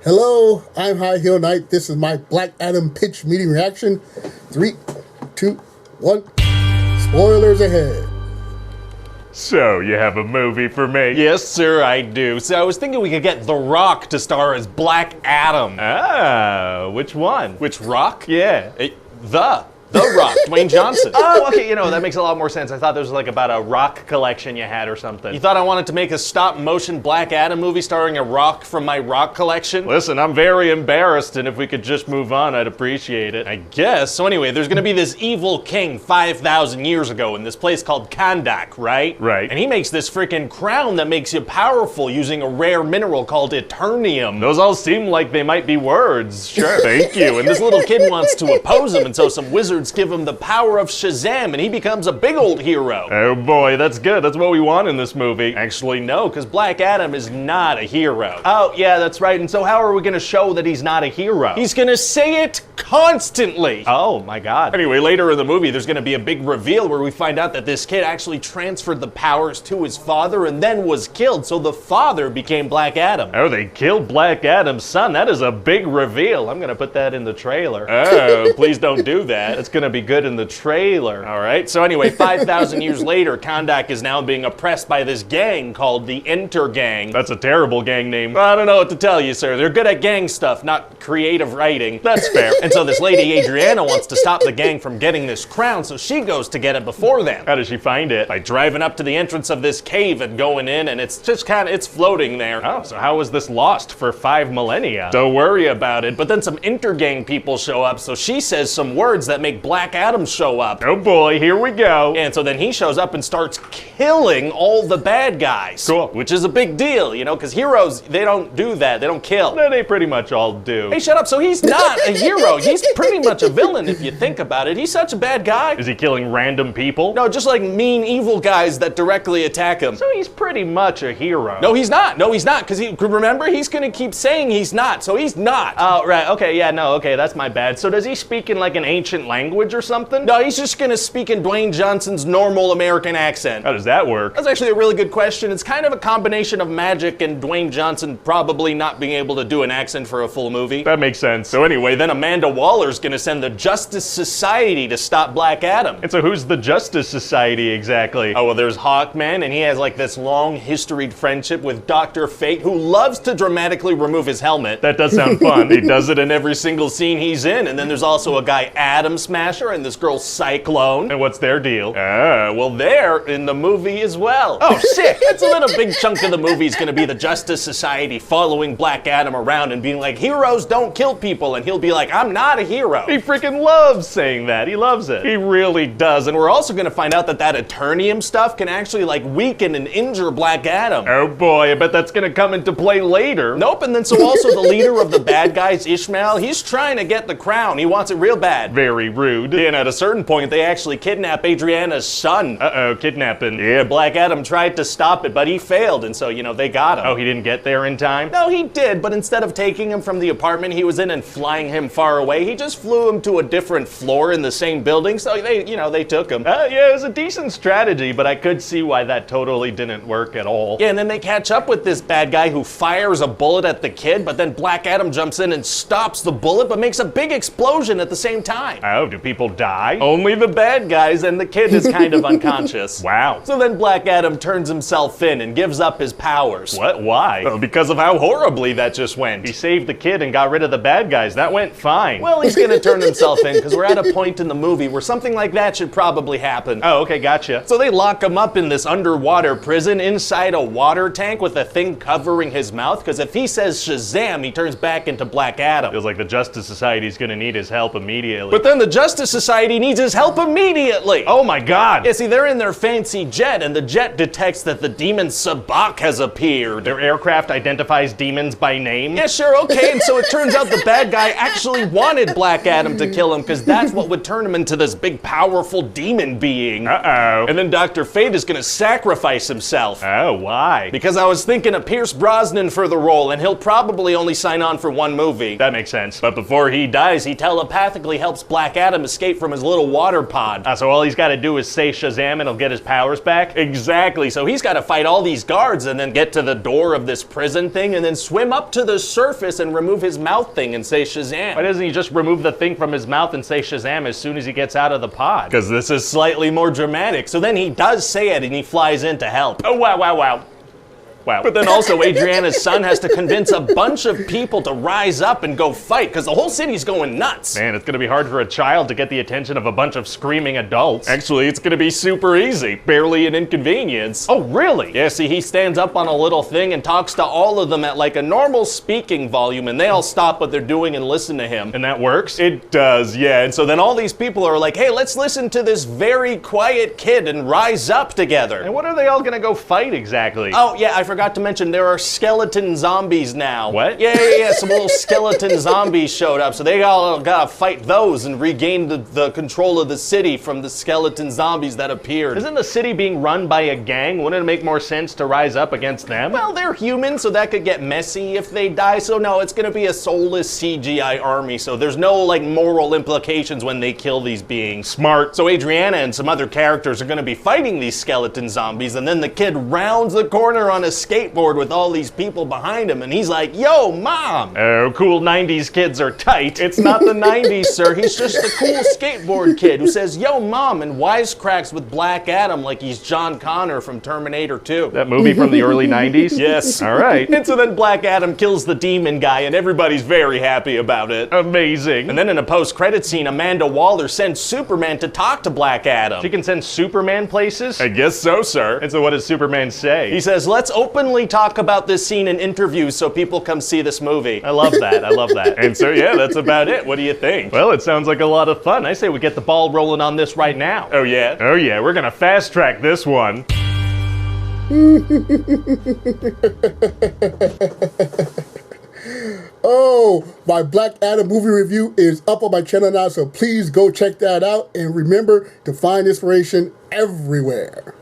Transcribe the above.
Hello, I'm High Heel Knight. This is my Black Adam pitch meeting reaction. 3, 2, 1. Spoilers ahead. So, you have a movie for me? Yes, sir, I do. So I was thinking we could get The Rock to star as Black Adam. Ah, which one? Which Rock? Yeah. The Rock, Dwayne Johnson. Oh, okay, that makes a lot more sense. I thought this was like about a rock collection you had or something. You thought I wanted to make a stop-motion Black Adam movie starring a rock from my rock collection? Listen, I'm very embarrassed, and if we could just move on, I'd appreciate it. I guess. So anyway, there's gonna be this evil king 5,000 years ago in this place called Kandak, right? Right. And he makes this freaking crown that makes you powerful using a rare mineral called Eternium. Those all seem like they might be words. Sure. Thank you. And this little kid wants to oppose him, and so some wizards give him the power of Shazam, and he becomes a big old hero. Oh boy, that's good. That's what we want in this movie. Actually, no, because Black Adam is not a hero. Oh, yeah, that's right. And so how are we gonna show that he's not a hero? He's gonna say it constantly. Oh my God. Anyway, later in the movie, there's gonna be a big reveal where we find out that this kid actually transferred the powers to his father and then was killed, so the father became Black Adam. Oh, they killed Black Adam's son. That is a big reveal. I'm gonna put that in the trailer. Oh, please don't do that. It's gonna be good in the trailer. All right, so anyway, 5,000 years later, Kandak is now being oppressed by this gang called the Enter Gang. That's a terrible gang name. I don't know what to tell you, sir. They're good at gang stuff, not creative writing. That's fair. And so this lady, Adriana, wants to stop the gang from getting this crown, so she goes to get it before them. How does she find it? By driving up to the entrance of this cave and going in, and it's just it's floating there. Oh, so how was this lost for 5 millennia? Don't worry about it. But then some Intergang people show up, so she says some words that make Black Adam show up. Oh boy, here we go. And so then he shows up and starts killing all the bad guys. Cool. Which is a big deal, because heroes, they don't do that. They don't kill. No, they pretty much all do. Hey, shut up. So he's not a hero. He's pretty much a villain if you think about it. He's such a bad guy. Is he killing random people? No, just like mean, evil guys that directly attack him. So he's pretty much a hero. No, he's not. No, he's not. Because remember, he's going to keep saying he's not. So he's not. Oh, right. Okay, yeah, no, okay, that's my bad. So does he speak in like an ancient language or something? No, he's just going to speak in Dwayne Johnson's normal American accent. How does that work? That's actually a really good question. It's kind of a combination of magic and Dwayne Johnson probably not being able to do an accent for a full movie. That makes sense. So anyway, then Amanda Waller's gonna send the Justice Society to stop Black Adam. And so who's the Justice Society exactly? Oh, well, there's Hawkman, and he has like this long historied friendship with Dr. Fate, who loves to dramatically remove his helmet. That does sound fun. He does it in every single scene he's in. And then there's also a guy, Atom Smasher, and this girl, Cyclone. And what's their deal? Well, they're in the movie as well. Oh, sick! That's a little big chunk of the movie is gonna be the Justice Society following Black Adam around and being like, heroes don't kill people, and he'll be like, I'm not a hero. He freaking loves saying that. He loves it. He really does. And we're also gonna find out that Eternium stuff can actually like weaken and injure Black Adam. Oh boy, I bet that's gonna come into play later. Nope, and then so also the leader of the bad guys, Ishmael, he's trying to get the crown. He wants it real bad. Very rude. And at a certain point, they actually kidnap Adriana's son. Uh-oh, kidnapping. Yeah, Black Adam tried to stop it, but he failed, and so, they got him. Oh, he didn't get there in time? No, he did, but instead of taking him from the apartment he was in and flying him far away, he just flew him to a different floor in the same building, so they took him. Yeah, it was a decent strategy, but I could see why that totally didn't work at all. Yeah, and then they catch up with this bad guy who fires a bullet at the kid, but then Black Adam jumps in and stops the bullet, but makes a big explosion at the same time. Oh, do people die? Only the bad guys, and the kid is kind of unconscious. Wow. So then Black Adam turns himself in and gives up his powers. What? Why? Well, because of how horribly that just went. He saved the kid and got rid of the bad guys. That went fine. Well, he's gonna turn himself in, because we're at a point in the movie where something like that should probably happen. Oh, okay, gotcha. So they lock him up in this underwater prison inside a water tank with a thing covering his mouth, because if he says Shazam, he turns back into Black Adam. Feels like the Justice Society's gonna need his help immediately. But then the Justice Society needs his help immediately. Oh my God. Yeah, see, they're in their fancy jet, and the jet detects that the demon Sabak has appeared. Their aircraft identifies demons by name? Yeah, sure, okay, and so it turns out the bad guy actually wanted Black Adam to kill him, because that's what would turn him into this big, powerful demon being. Uh-oh. And then Dr. Fate is gonna sacrifice himself. Oh, why? Because I was thinking of Pierce Brosnan for the role, and he'll probably only sign on for one movie. That makes sense. But before he dies, he telepathically helps Black Adam Adam escape from his little water pod. So all he's got to do is say Shazam and he'll get his powers back? Exactly. So he's got to fight all these guards and then get to the door of this prison thing and then swim up to the surface and remove his mouth thing and say Shazam. Why doesn't he just remove the thing from his mouth and say Shazam as soon as he gets out of the pod? Because this is slightly more dramatic. So then he does say it and he flies in to help. Oh, wow, wow, wow. Wow. But then also Adriana's son has to convince a bunch of people to rise up and go fight because the whole city's going nuts. Man, it's gonna be hard for a child to get the attention of a bunch of screaming adults. Actually, it's gonna be super easy. Barely an inconvenience. Oh, really? Yeah, see, he stands up on a little thing and talks to all of them at like a normal speaking volume, and they all stop what they're doing and listen to him. And that works? It does, yeah. And so then all these people are like, hey, let's listen to this very quiet kid and rise up together. And what are they all gonna go fight exactly? Oh, yeah, I forgot to mention there are skeleton zombies now. What? Yeah. Some little skeleton zombies showed up, so they all gotta fight those and regain the control of the city from the skeleton zombies that appeared. Isn't the city being run by a gang? Wouldn't it make more sense to rise up against them? Well, they're human, so that could get messy if they die. So no, it's gonna be a soulless CGI army, so there's no like moral implications when they kill these beings. Smart. So Adriana and some other characters are gonna be fighting these skeleton zombies, and then the kid rounds the corner on a skateboard with all these people behind him, and he's like, yo, Mom! Oh, cool 90s kids are tight. It's not the 90s, sir. He's just a cool skateboard kid who says, yo, Mom, and wisecracks with Black Adam like he's John Connor from Terminator 2. That movie from the early 90s? Yes. All right. And so then Black Adam kills the demon guy, and everybody's very happy about it. Amazing. And then in a post-credit scene, Amanda Waller sends Superman to talk to Black Adam. She can send Superman places? I guess so, sir. And so what does Superman say? He says, let's openly talk about this scene in interviews so people come see this movie. I love that. I love that. And so, yeah, that's about it. What do you think? Well, it sounds like a lot of fun. I say we get the ball rolling on this right now. Oh, yeah? Oh, yeah. We're gonna fast track this one. Oh, my Black Adam movie review is up on my channel now, so please go check that out. And remember to find inspiration everywhere.